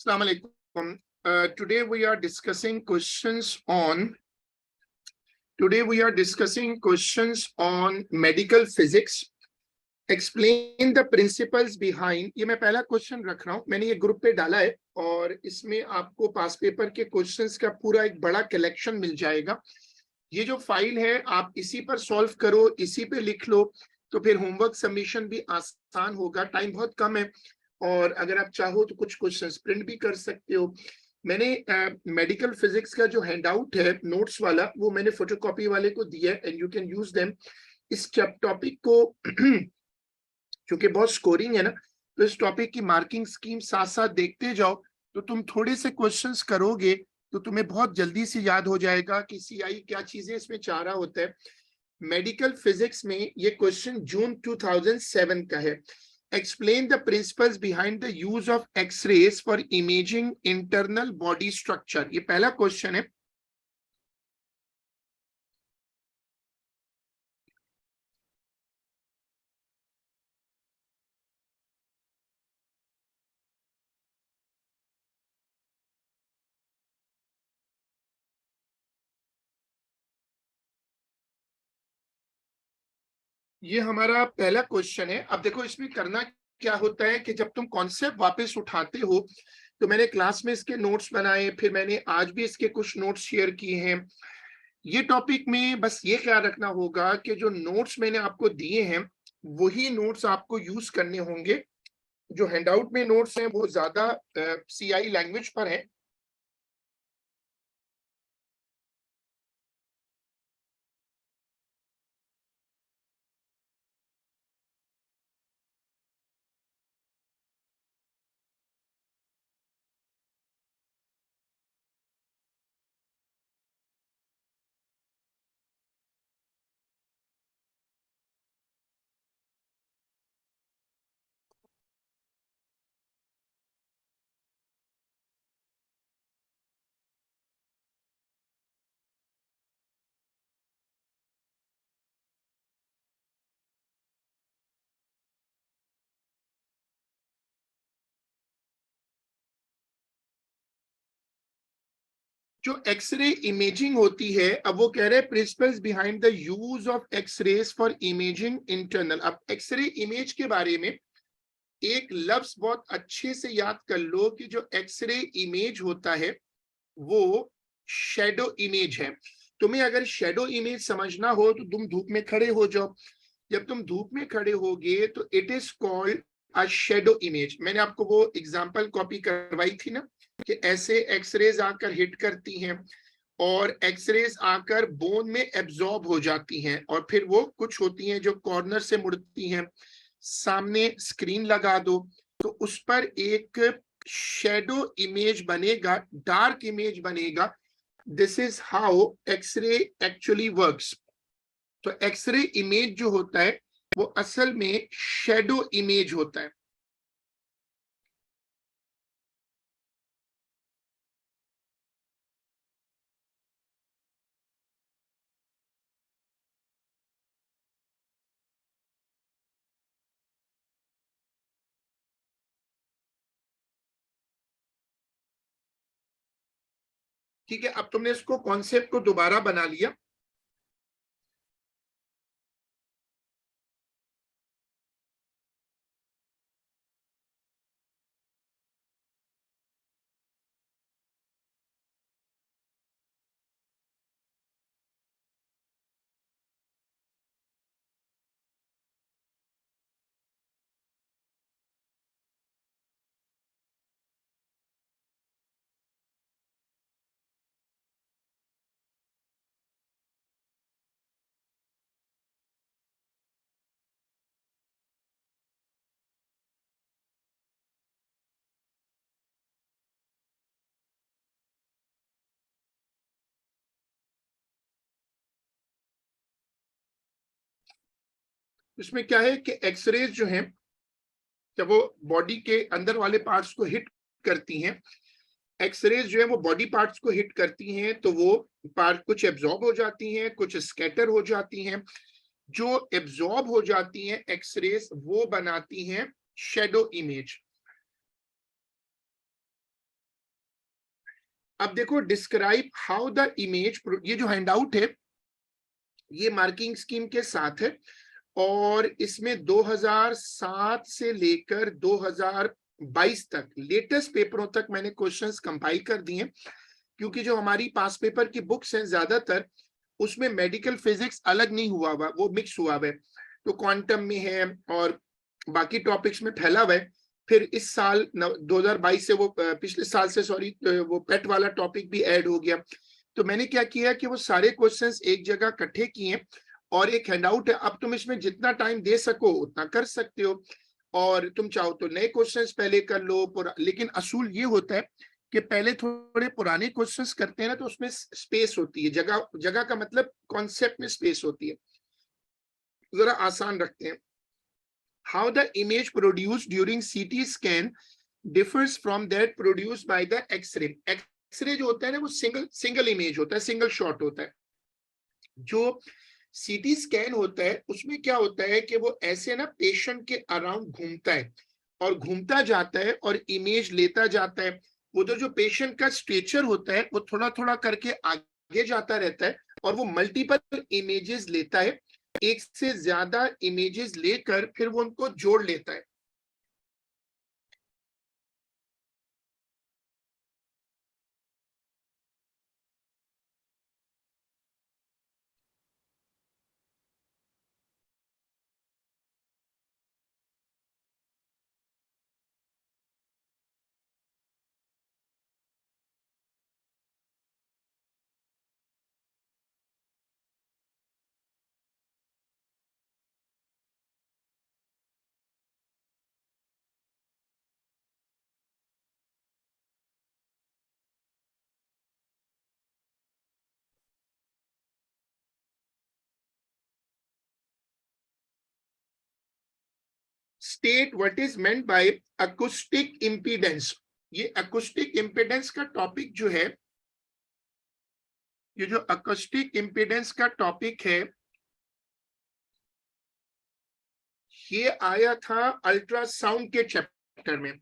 Assalamu alaikum. Today we are discussing questions on medical physics. Explain the principles behind. ये मैं पहला question रख रहा हूँ, मैंने ये ग्रुप पे डाला है और इसमें आपको पास पेपर के क्वेश्चंस का पूरा एक बड़ा कलेक्शन मिल जाएगा। ये जो फाइल है आप इसी पर सॉल्व करो, इसी पे लिख लो, तो फिर होमवर्क सबमिशन भी आसान होगा। टाइम बहुत कम है और अगर आप चाहो तो कुछ क्वेश्चंस प्रिंट भी कर सकते हो। मैंने मेडिकल फिजिक्स का जो हैंडआउट है नोट्स वाला, वो मैंने फोटोकॉपी वाले को दिया है and you can use them. इस टॉपिक को क्योंकि बहुत स्कोरिंग है ना, तो इस टॉपिक की मार्किंग स्कीम साथ साथ देखते जाओ, तो तुम थोड़े से क्वेश्चंस करोगे तो तुम्हें बहुत जल्दी से याद हो जाएगा कि सीआई क्या चीजें इसमें चाह रहा होता है। मेडिकल फिजिक्स में ये क्वेश्चन जून 2007 का है। Explain the principles behind the use of x-rays for imaging internal body structure, ये पहला क्वेश्चन है। ये हमारा पहला क्वेश्चन है। अब देखो इसमें करना क्या होता है कि जब तुम कॉन्सेप्ट वापस उठाते हो, तो मैंने क्लास में इसके नोट्स बनाए, फिर मैंने आज भी इसके कुछ नोट्स शेयर किए हैं। ये टॉपिक में बस ये ख्याल रखना होगा कि जो नोट्स मैंने आपको दिए हैं वही नोट्स आपको यूज करने होंगे। जो हैंडआउट में नोट्स हैं वो ज्यादा सीआई लैंग्वेज पर है। जो एक्सरे इमेजिंग होती है, अब वो कह रहे हैं principles behind the use of x-rays for imaging internal. अब एक्सरे इमेज के बारे में एक लफ्ज बहुत अच्छे से याद कर लो कि जो एक्सरे इमेज होता है वो शेडो इमेज है। तुम्हें अगर शेडो इमेज समझना हो तो तुम धूप में खड़े हो जाओ। जब तुम धूप में खड़े होगे तो it is called a shadow image. मैंने आपको वो एग्जांपल कॉपी करवाई थी ना कि ऐसे एक्सरेज आकर हिट करती हैं और एक्सरेज आकर बोन में एब्जॉर्ब हो जाती हैं और फिर वो कुछ होती हैं जो कॉर्नर से मुड़ती हैं। सामने स्क्रीन लगा दो तो उस पर एक शेडो इमेज बनेगा, डार्क इमेज बनेगा। This is how x-ray actually works. तो एक्सरे इमेज जो होता है वो असल में शेडो इमेज होता है। ठीक है, अब तुमने इसको कॉन्सेप्ट को दोबारा बना लिया। इसमें क्या है कि एक्सरेज जो है जब वो बॉडी के अंदर वाले पार्ट्स को हिट करती हैं, एक्सरेज जो है वो बॉडी पार्ट्स को हिट करती हैं तो वो पार्ट कुछ एब्जॉर्ब हो जाती हैं, कुछ स्कैटर हो जाती हैं। जो एब्जॉर्ब हो जाती हैं एक्सरेज वो बनाती हैं शेडो इमेज। अब देखो, डिस्क्राइब हाउ द इमेज, ये जो हैंडआउट है ये मार्किंग स्कीम के साथ है और इसमें 2007 से लेकर 2022 तक लेटेस्ट पेपरों तक मैंने क्वेश्चंस कंपाइल कर दिए, क्योंकि जो हमारी पास पेपर की बुक्स हैं ज्यादातर उसमें मेडिकल फिजिक्स अलग नहीं हुआ हुआ, वो मिक्स हुआ हुआ है, तो क्वांटम में है और बाकी टॉपिक्स में फैला हुआ है। फिर इस साल 2022 से वो पिछले साल से सॉरी वो पेट वाला टॉपिक भी ऐड हो गया। तो मैंने क्या किया कि वो सारे क्वेश्चंस एक जगह इकट्ठे किए और एक हैंडआउट है। अब तुम इसमें जितना टाइम दे सको उतना कर सकते हो, और तुम चाहो तो नए क्वेश्चंस पहले कर लो, लेकिन असूल ये होता है कि पहले थोड़े पुराने क्वेश्चंस करते हैं ना, तो उसमें स्पेस होती है, जगह जगह का मतलब कॉन्सेप्ट में स्पेस होती है, जरा आसान रखते हैं। How the image produce during CT scan differs from that produce by the x-ray. X-ray जो होता है ना वो सिंगल सिंगल इमेज होता है, सिंगल शॉट होता है। जो सीटी स्कैन होता है उसमें क्या होता है कि वो ऐसे ना पेशेंट के अराउंड घूमता है और घूमता जाता है और इमेज लेता जाता है। उधर जो पेशेंट का स्ट्रेचर होता है वो थोड़ा थोड़ा करके आगे जाता रहता है और वो मल्टीपल इमेजेस लेता है, एक से ज्यादा इमेजेस लेकर फिर वो उनको जोड़ लेता है। State what is meant by acoustic impedance. ये अकोस्टिक इम्पीडेंस का टॉपिक जो है, ये जो अकोस्टिक इम्पीडेंस का टॉपिक है ये आया था अल्ट्रासाउंड के चैप्टर में।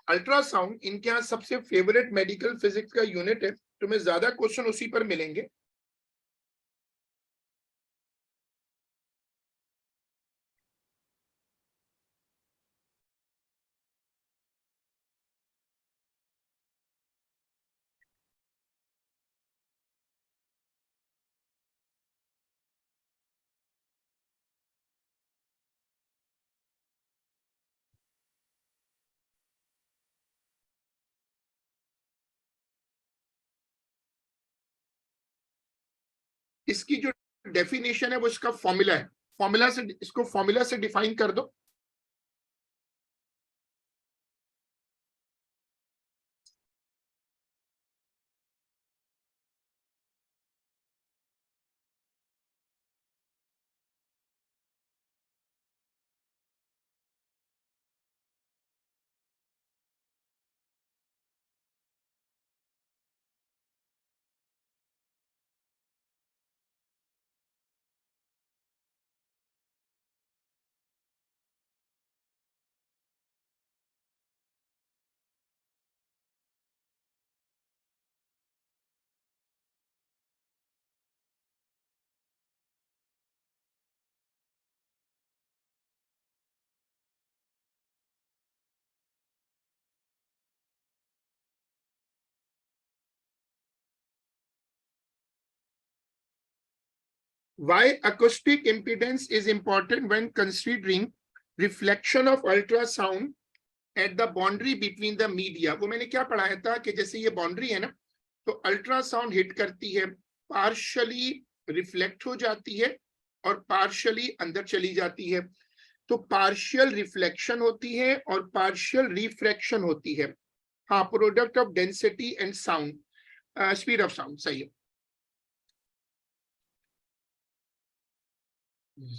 अल्ट्रासाउंड इनके यहाँ सबसे फेवरेट मेडिकल फिजिक्स का यूनिट है, तुम्हें ज्यादा क्वेश्चन उसी पर मिलेंगे। इसकी जो डेफिनेशन है वो इसका फॉर्मूला है, फॉर्मूला से इसको फॉर्मूला से डिफाइन कर दो। Why acoustic impedance is important when considering reflection of ultrasound at the boundary between the media। वो मैंने क्या पढ़ाया था कि जैसे ये बाउंड्री है ना, तो अल्ट्रासाउंड हिट करती है, पार्शली रिफ्लेक्ट हो जाती है और पार्शली अंदर चली जाती है। तो पार्शियल रिफ्लेक्शन होती है और पार्शियल रिफ्रैक्शन होती है। हाँ, product of density and sound, speed of sound, सही है।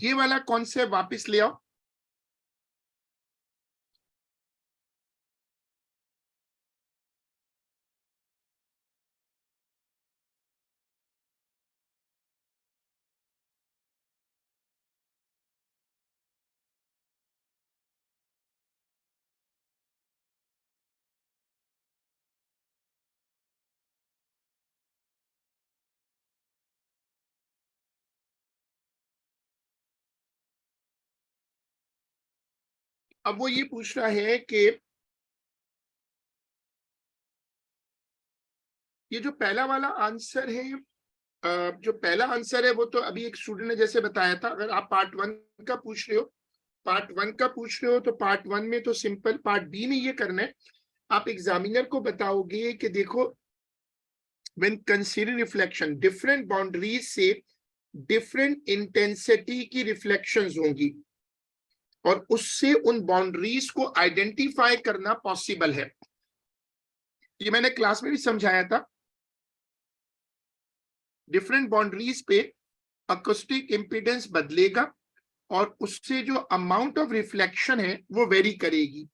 ये वाला कॉन्सेप्ट वापस ले आओ। अब वो ये पूछ रहा है कि ये जो पहला वाला आंसर है, जो पहला आंसर है वो तो अभी एक स्टूडेंट ने जैसे बताया था, अगर आप पार्ट 1 का पूछ रहे हो, तो पार्ट 1 में तो सिंपल, पार्ट बी में ये करना है, आप एग्जामिनर को बताओगे कि देखो when consider reflection, different boundaries से डिफरेंट इंटेंसिटी की रिफ्लेक्शंस होंगी और उससे उन बाउंड्रीज को आइडेंटिफाई करना पॉसिबल है। ये मैंने क्लास में भी समझाया था। डिफरेंट बाउंड्रीज पे अकोस्टिक इंपीडेंस बदलेगा और उससे जो अमाउंट ऑफ रिफ्लेक्शन है वो वेरी करेगी।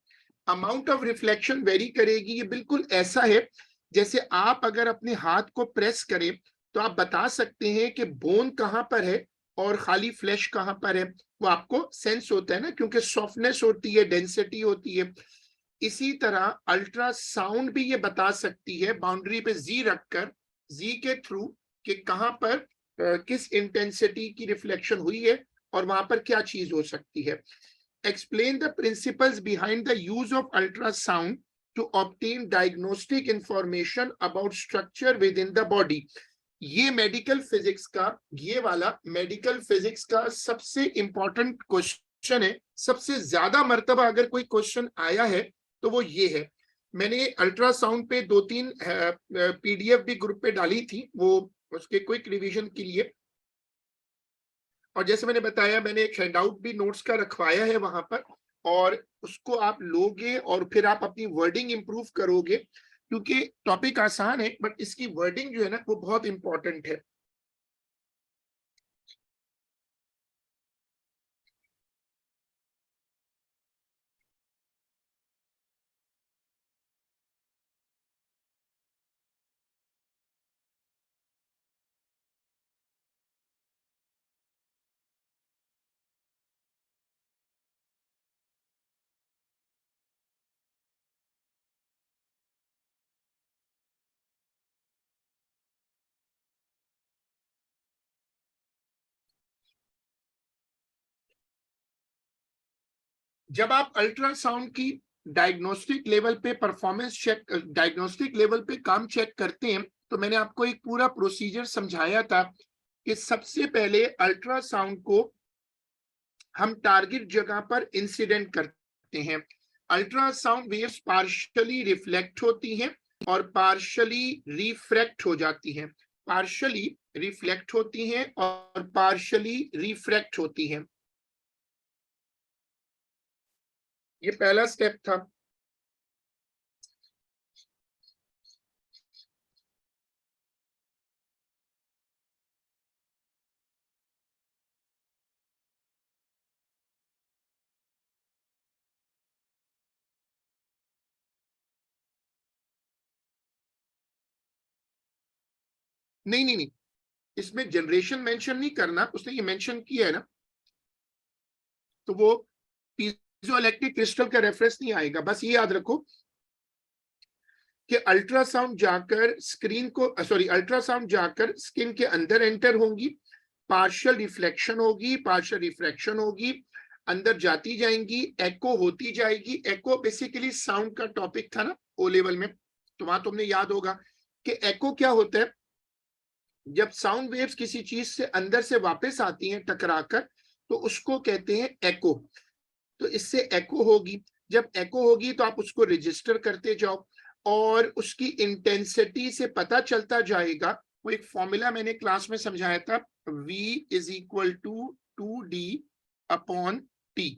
अमाउंट ऑफ रिफ्लेक्शन वेरी करेगी, ये बिल्कुल ऐसा है जैसे आप अगर अपने हाथ को प्रेस करें तो आप बता सकते हैं कि बोन कहां पर है और खाली फ्लैश कहां पर है, वो आपको सेंस होता है ना, क्योंकि सॉफ्टनेस होती है, डेंसिटी होती है। इसी तरह अल्ट्रासाउंड भी ये बता सकती है बाउंड्री पे जी रखकर, जी के थ्रू, कि कहां पर किस इंटेंसिटी की रिफ्लेक्शन हुई है और वहां पर क्या चीज हो सकती है। Explain the principles behind the use of ultrasound to obtain diagnostic information about structure within the body. ये मेडिकल फिजिक्स का, ये वाला मेडिकल फिजिक्स का सबसे इंपॉर्टेंट क्वेश्चन है। सबसे ज्यादा मर्तबा अगर कोई क्वेश्चन आया है तो वो ये है। मैंने अल्ट्रासाउंड पे 2-3 पीडीएफ भी ग्रुप पे डाली थी, वो उसके क्विक रिवीजन के लिए, और जैसे मैंने बताया मैंने एक हैंडआउट भी नोट्स का रखवाया है वहां पर, और उसको आप लोगे और फिर आप अपनी वर्डिंग इंप्रूव करोगे, क्योंकि टॉपिक आसान है बट इसकी वर्डिंग जो है ना वो बहुत इंपॉर्टेंट है। जब आप अल्ट्रासाउंड की डायग्नोस्टिक लेवल पे परफॉर्मेंस चेक, डायग्नोस्टिक लेवल पे काम चेक करते हैं, तो मैंने आपको एक पूरा प्रोसीजर समझाया था कि सबसे पहले अल्ट्रासाउंड को हम टारगेट जगह पर इंसिडेंट करते हैं। अल्ट्रासाउंड वेव्स पार्शियली रिफ्लेक्ट होती हैं और पार्शियली रिफ्रैक्ट हो जाती हैं, पार्शियली रिफ्लेक्ट होती हैं और पार्शियली रिफ्रैक्ट होती हैं। ये पहला स्टेप था। नहीं नहीं नहीं, इसमें जनरेशन मेंशन नहीं करना, उसने ये मेंशन किया है ना, तो वो पीजोइलेक्ट्रिक क्रिस्टल का रेफरेंस नहीं आएगा। बस ये याद रखो कि अल्ट्रासाउंड जाकर स्क्रीन को, सॉरी, अल्ट्रासाउंड जाकर स्किन के अंदर एंटर होंगी, पार्शियल रिफ्लेक्शन होगी, पार्शियल रिफ्रैक्शन होगी, अंदर जाती जाएंगी, एको होती जाएगी। एको बेसिकली साउंड का टॉपिक था ना ओ लेवल में, तो वहां तुमने याद होगा कि एको क्या होता है। जब साउंड वेव्स किसी चीज से अंदर से वापस आती हैं टकराकर, तो उसको कहते हैं एको। तो इससे एको होगी, जब एको होगी तो आप उसको रजिस्टर करते जाओ और उसकी इंटेंसिटी से पता चलता जाएगा। वो एक फॉर्मूला मैंने क्लास में समझाया था, V is equal to 2D upon T।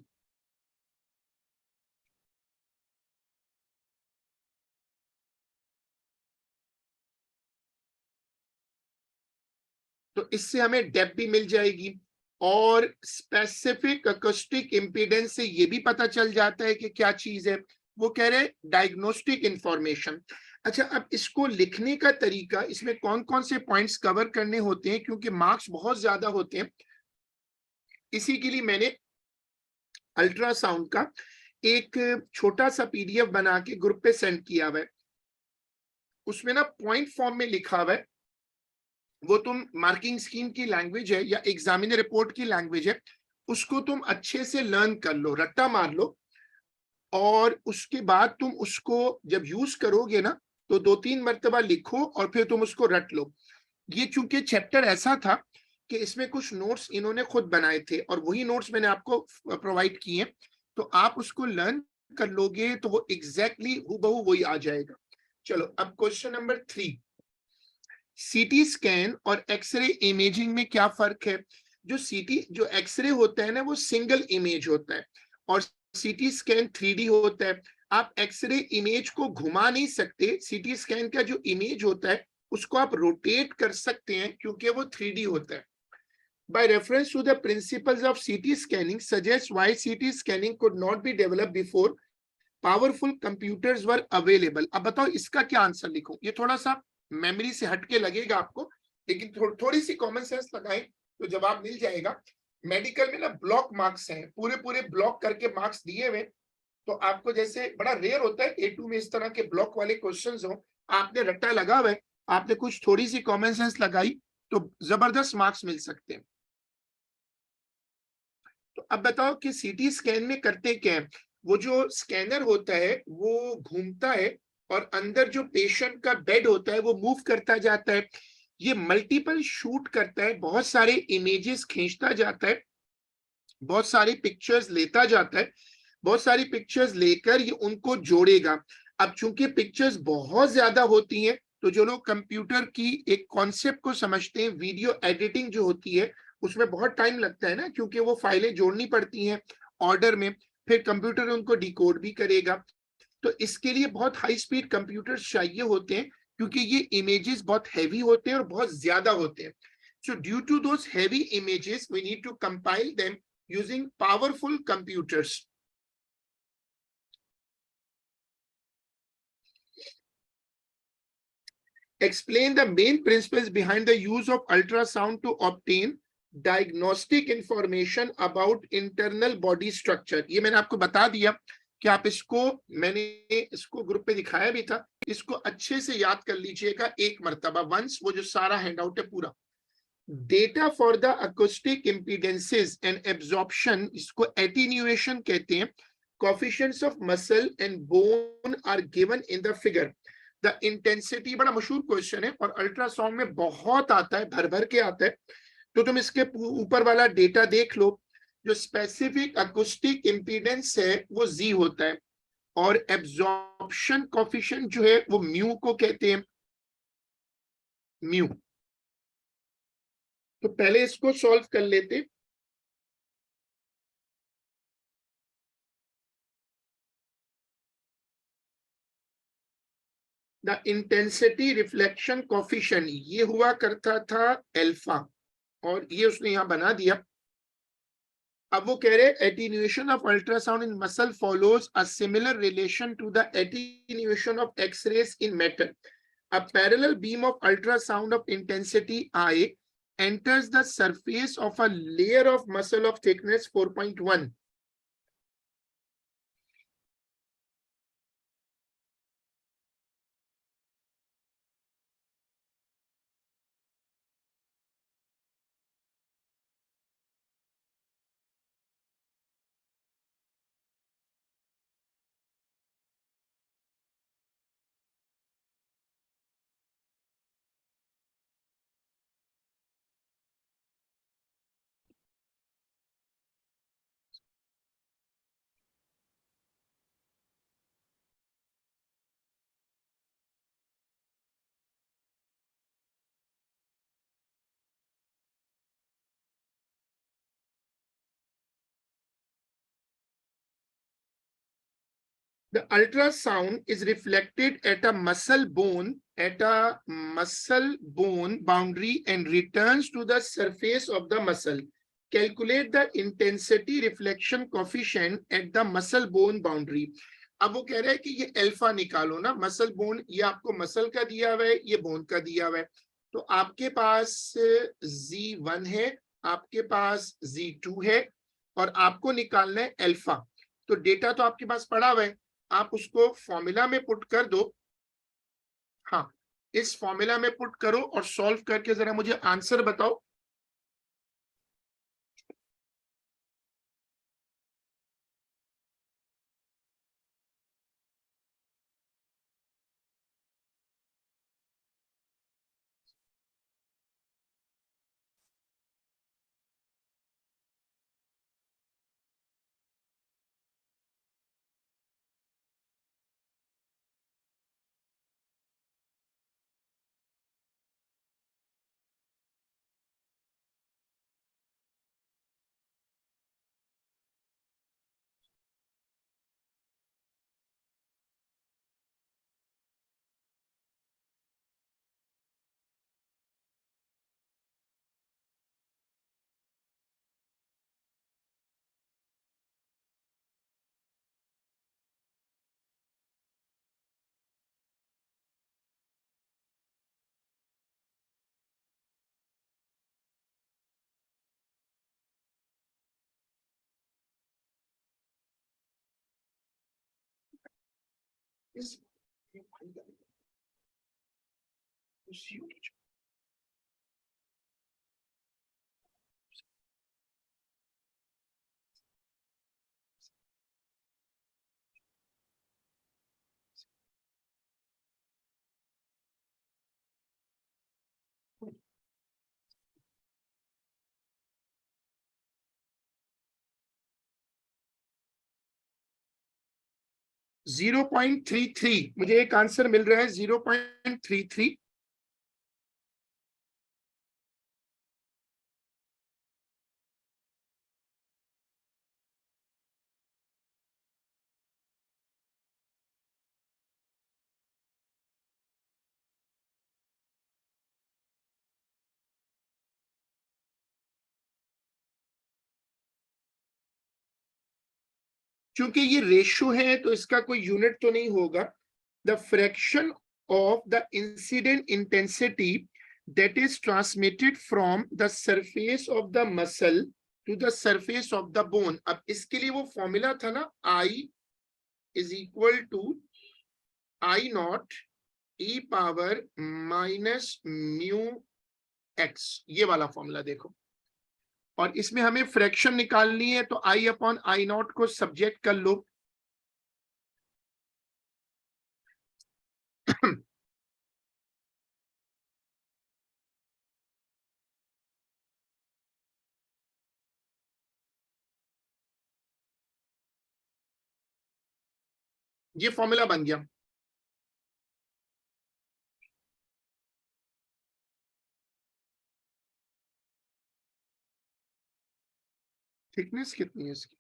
तो इससे हमें डेप्थ भी मिल जाएगी और स्पेसिफिक अकोस्टिक इंपीडेंस से ये भी पता चल जाता है कि क्या चीज है। वो कह रहे हैं डायग्नोस्टिक इंफॉर्मेशन। अच्छा, अब इसको लिखने का तरीका, इसमें कौन कौन से पॉइंट्स कवर करने होते हैं, क्योंकि मार्क्स बहुत ज्यादा होते हैं, इसी के लिए मैंने अल्ट्रासाउंड का एक छोटा सा पीडीएफ बना के ग्रुप पे सेंड किया हुआ है। उसमें ना पॉइंट फॉर्म में लिखा हुआ है, वो तुम मार्किंग स्कीम की लैंग्वेज है या एग्जामिनर रिपोर्ट की लैंग्वेज है, उसको तुम अच्छे से लर्न कर लो, रट्टा मार लो और उसके बाद तुम उसको जब यूज करोगे ना तो 2-3 मर्तबा लिखो और फिर तुम उसको रट लो। ये चूंकि चैप्टर ऐसा था कि इसमें कुछ नोट्स इन्होंने खुद बनाए थे और वही नोट्स मैंने आपको प्रोवाइड किए, तो आप उसको लर्न कर लोगे तो वो एग्जैक्टली हूबहू वही आ जाएगा। चलो अब क्वेश्चन नंबर 3, सीटी स्कैन और एक्सरे इमेजिंग में क्या फर्क है? जो एक्सरे होता है ना वो सिंगल इमेज होता है और सीटी स्कैन 3D होता है। आप एक्सरे इमेज को घुमा नहीं सकते, सीटी स्कैन का जो इमेज होता है उसको आप रोटेट कर सकते हैं क्योंकि वो 3D होता है। By reference to the principles of CT scanning suggests why CT scanning could not be developed before powerful computers were available. अब बताओ इसका क्या आंसर लिखूं? ये थोड़ा सा मेमोरी से हटके लगेगा आपको, लेकिन थोड़ी सी कॉमन सेंस लगाएं तो जवाब मिल जाएगा। मेडिकल में ना ब्लॉक मार्क्स हैं, पूरे पूरे ब्लॉक करके मार्क्स दिए हुए, तो आपको जैसे बड़ा रेयर होता है A2 में इस तरह के ब्लॉक वाले क्वेश्चंस हो, आपने रट्टा लगा हुआ है, आपने कुछ थोड़ी सी कॉमन सेंस लगाई तो जबरदस्त मार्क्स मिल सकते हैं। तो अब बताओ कि सीटी स्कैन में करते क्या है? वो जो स्कैनर होता है वो घूमता है और अंदर जो पेशेंट का बेड होता है वो मूव करता जाता है, ये मल्टीपल शूट करता है, बहुत सारे इमेजेस खींचता जाता है, बहुत सारी पिक्चर्स लेता जाता है, बहुत सारी पिक्चर्स लेकर ये उनको जोड़ेगा। अब चूंकि पिक्चर्स बहुत ज्यादा होती हैं तो जो लोग कंप्यूटर की एक कॉन्सेप्ट को समझते हैं, वीडियो एडिटिंग जो होती है उसमें बहुत टाइम लगता है ना, क्योंकि वो फाइलें जोड़नी पड़ती हैं ऑर्डर में, फिर कंप्यूटर उनको डिकोड भी करेगा। तो इसके लिए बहुत हाई स्पीड कंप्यूटर्स चाहिए होते हैं क्योंकि ये इमेजेस बहुत हैवी होते हैं और बहुत ज्यादा होते हैं। So due to those heavy images, we need to compile them using powerful computers. Explain the main principles behind the use of ultrasound to obtain diagnostic information about internal body structure. ये मैंने आपको बता दिया कि आप इसको, मैंने इसको ग्रुप पे दिखाया भी था, इसको अच्छे से याद कर लीजिएगा एक मर्तबा वंस, वो जो सारा हैंडआउट है पूरा। Data for the acoustic impedances and absorption, इसको एटीन्यूएशन कहते हैं, coefficients of muscle and bone are given in the figure. The intensity, बड़ा मशहूर क्वेश्चन है और अल्ट्रासाउंड में बहुत आता है, भर भर के आता है, तो तुम इसके ऊपर वाला डेटा देख लो। जो स्पेसिफिक अकोस्टिक इम्पीडेंस है वो जी होता है और एब्जॉर्प्शन कोएफिशिएंट जो है वो म्यू को कहते हैं, म्यू। तो पहले इसको सॉल्व कर लेते। द इंटेंसिटी रिफ्लेक्शन कोफिशिएंट ये हुआ करता था अल्फा, और ये उसने यहां बना दिया। अब वो कह रहे attenuation of ultrasound in muscle follows a similar relation to the attenuation of x-rays in metal. A parallel beam of ultrasound of intensity I enters the surface of a layer of muscle of thickness 4.1. The ultrasound is reflected at a muscle bone boundary and returns to the surface of the muscle. Calculate the intensity reflection coefficient at the muscle bone boundary. अब वो कह रहा है कि ये alpha निकालो ना, muscle bone, ये आपको मसल का दिया हुआ है, ये बोन का दिया हुआ है, तो आपके पास Z1 है, आपके पास Z2 है और आपको निकालना है अल्फा। तो डेटा तो आपके पास पड़ा हुआ है, आप उसको फॉर्मूला में पुट कर दो। हाँ, इस फॉर्मूला में पुट करो और सॉल्व करके जरा मुझे आंसर बताओ। इस 0.33, मुझे एक आंसर मिल रहा है 0.33। क्योंकि ये रेशो है तो इसका कोई यूनिट तो नहीं होगा। The fraction of the incident intensity that is transmitted from the surface of the muscle to the surface of the bone। अब इसके लिए वो फॉर्मूला था ना, I is equal to I not e power minus mu x, ये वाला formula देखो। और इसमें हमें फ्रैक्शन निकालनी है तो I अपॉन I नॉट को सब्जेक्ट कर लो। ये फॉर्मूला बन गया। थिकनेस कितनी है इसकी?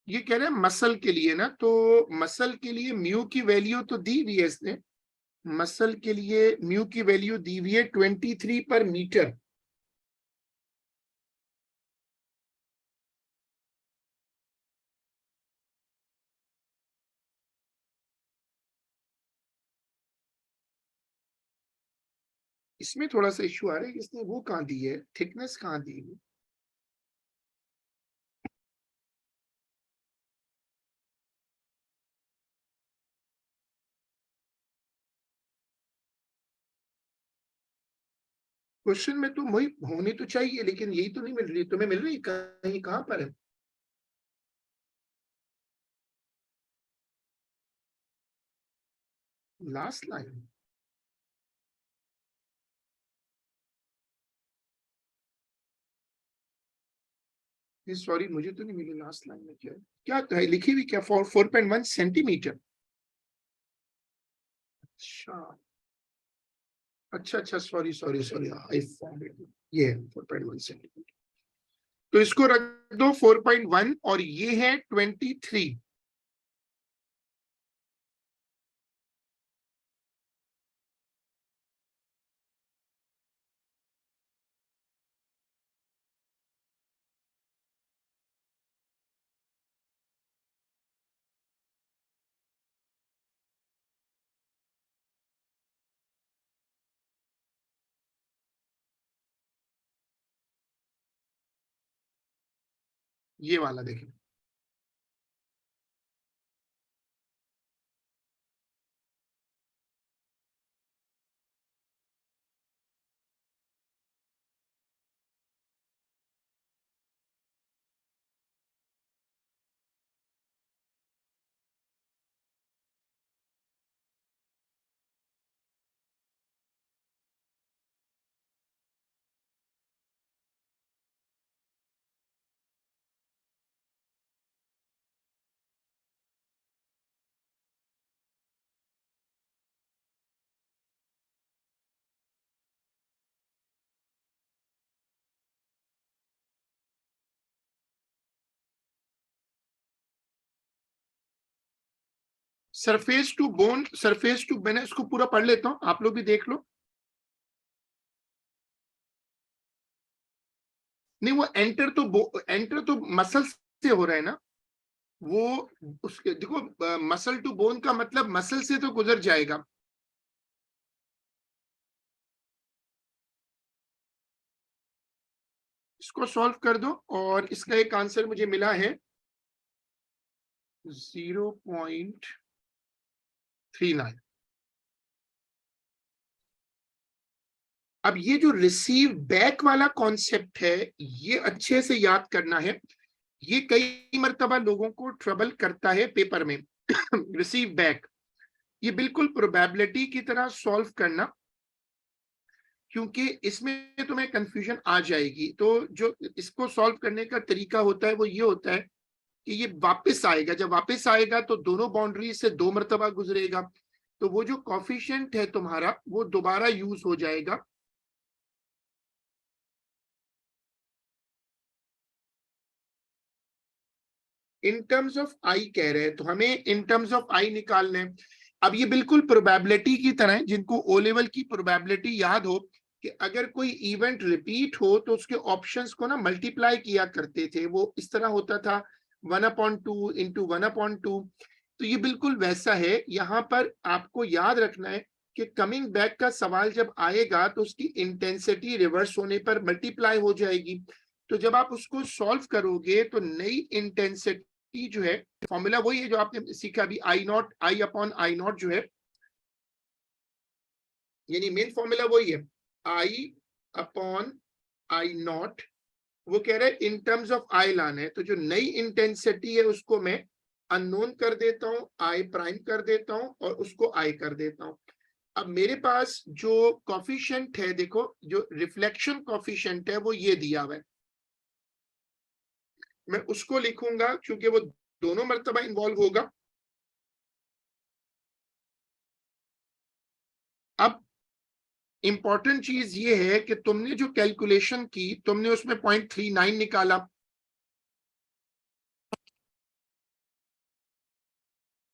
ये कह रहे हैं मसल के लिए ना, तो मसल के लिए म्यू की वैल्यू तो दी हुई है इसने। मसल के लिए म्यू की वैल्यू दी हुई है 23 पर मीटर। इसमें थोड़ा सा इश्यू आ रहा है कि इसने वो कहाँ दी है, थिकनेस कहाँ दी है। क्वेश्चन में तो वही होनी तो चाहिए, लेकिन यही तो नहीं मिल रही। तुम्हें मिल रही कहीं, कहाँ पर है? Last line? सॉरी, मुझे तो नहीं मिली लास्ट लाइन में। क्या क्या तो है लिखी हुई, क्या 4.1 सेंटीमीटर? अच्छा अच्छा अच्छा, sorry sorry sorry, I found it. ये 4.1 सेंटीमीटर। तो इसको रख दो 4.1 और ये है 23। ये वाला देखिए। Surface to bone, surface to, मैंने इसको पूरा पढ़ लेता हूं, आप लोग भी देख लो। नहीं, वो एंटर तो मसल से हो रहा है ना। वो उसके देखो, मसल टू बोन का मतलब मसल से तो गुजर जाएगा। इसको सॉल्व कर दो और इसका एक आंसर मुझे मिला है 0.39। अब ये जो रिसीव बैक वाला कॉन्सेप्ट है, ये अच्छे से याद करना है। ये कई मर्तबा लोगों को ट्रबल करता है पेपर में। रिसीव बैक, ये बिल्कुल प्रोबेबिलिटी की तरह सॉल्व करना, क्योंकि इसमें तुम्हें कंफ्यूजन आ जाएगी। तो जो इसको सॉल्व करने का तरीका होता है वो ये होता है कि ये वापस आएगा, जब वापस आएगा तो दोनों बाउंड्री से 2 मरतबा गुजरेगा, तो वो जो कॉफिशिएंट है तुम्हारा वो दोबारा यूज हो जाएगा। इन टर्म्स ऑफ आई कह रहे हैं, तो हमें इन टर्म्स ऑफ आई निकालना है। अब ये बिल्कुल प्रोबेबिलिटी की तरह है, जिनको ओ लेवल की प्रोबेबिलिटी याद हो कि अगर कोई इवेंट रिपीट हो तो उसके ऑप्शंस को ना मल्टीप्लाई किया करते थे, वो इस तरह होता था 1/2 इंटू 1/2। तो ये बिल्कुल वैसा है। यहाँ पर आपको याद रखना है कि कमिंग बैक का सवाल जब आएगा तो उसकी इंटेंसिटी रिवर्स होने पर मल्टीप्लाई हो जाएगी। तो जब आप उसको सॉल्व करोगे तो नई इंटेंसिटी जो है, फॉर्मूला वही है जो आपने सीखा अभी, I not, I upon I not जो है, यानी मेन फॉर्मूला वही है, आई अपॉन आई नॉट। वो कह रहे हैं इन टर्म्स ऑफ आई लाना है, तो जो नई इंटेंसिटी है उसको मैं अननोन कर देता हूं, आई प्राइम कर देता हूं और उसको आई कर देता हूं। अब मेरे पास जो कॉफिशिएंट है, देखो जो रिफ्लेक्शन कॉफिशिएंट है वो ये दिया हुआ है, मैं उसको लिखूंगा क्योंकि वो दोनों मर्तबा इन्वॉल्व होगा। अब इंपॉर्टेंट चीज ये है कि तुमने जो कैलकुलेशन की, तुमने उसमें 0.39 निकाला।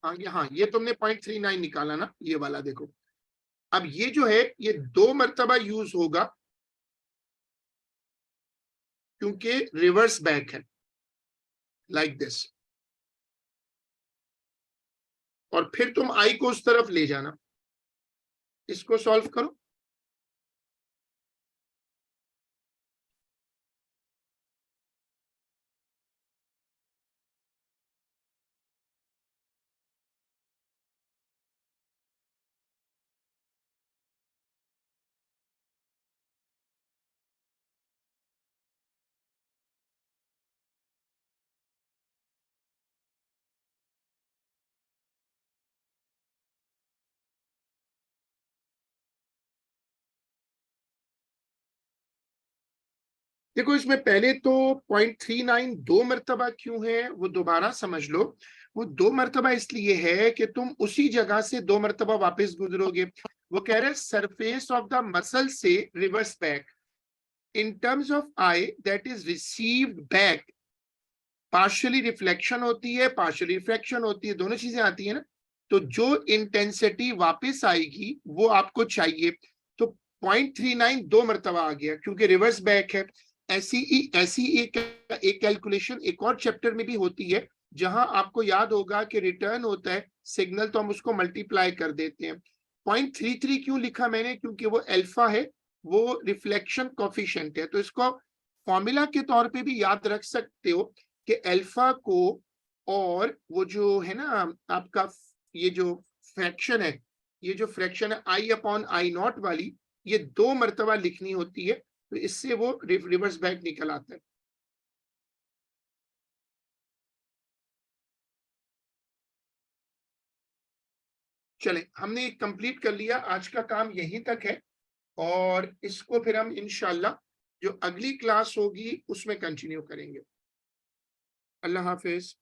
हाँ, ये तुमने 0.39 निकाला ना, ये वाला देखो। अब ये जो है ये 2 मर्तबा यूज होगा क्योंकि रिवर्स बैक है, लाइक दिस। और फिर तुम आई को उस तरफ ले जाना, इसको सॉल्व करो। देखो इसमें पहले तो 0.39 2 मर्तबा क्यों है वो दोबारा समझ लो। वो 2 मर्तबा इसलिए है कि तुम उसी जगह से 2 मर्तबा वापस गुजरोगे। वो कह रहे हैं सरफेस ऑफ द मसल से reverse back in terms of I that is received back. Partially reflection होती है, पार्शियली रिफ्रैक्शन होती है, दोनों चीजें आती है ना। तो जो इंटेंसिटी वापस आएगी वो आपको चाहिए। तो 0.39 2 मर्तबा आ गया क्योंकि रिवर्स बैक है। ऐसी एक कैलकुलेशन एक और चैप्टर में भी होती है, जहां आपको याद होगा कि रिटर्न होता है सिग्नल, तो हम उसको मल्टीप्लाई कर देते हैं। 0.33 क्यों लिखा मैंने, क्योंकि वो अल्फा है, वो रिफ्लेक्शन कॉफिशिएंट है। तो इसको फॉर्मूला के तौर पे भी याद रख सकते हो कि अल्फा को, और वो जो है ना आपका ये जो फ्रैक्शन है, ये जो फ्रैक्शन है आई अपॉन आई नॉट वाली, ये 2 मर्तबा लिखनी होती है, तो इससे वो रिवर्स बैक निकल आता है। चले, हमने कंप्लीट कर लिया, आज का काम यहीं तक है। और इसको फिर हम इंशाल्लाह जो अगली क्लास होगी उसमें कंटिन्यू करेंगे। अल्लाह हाफिज।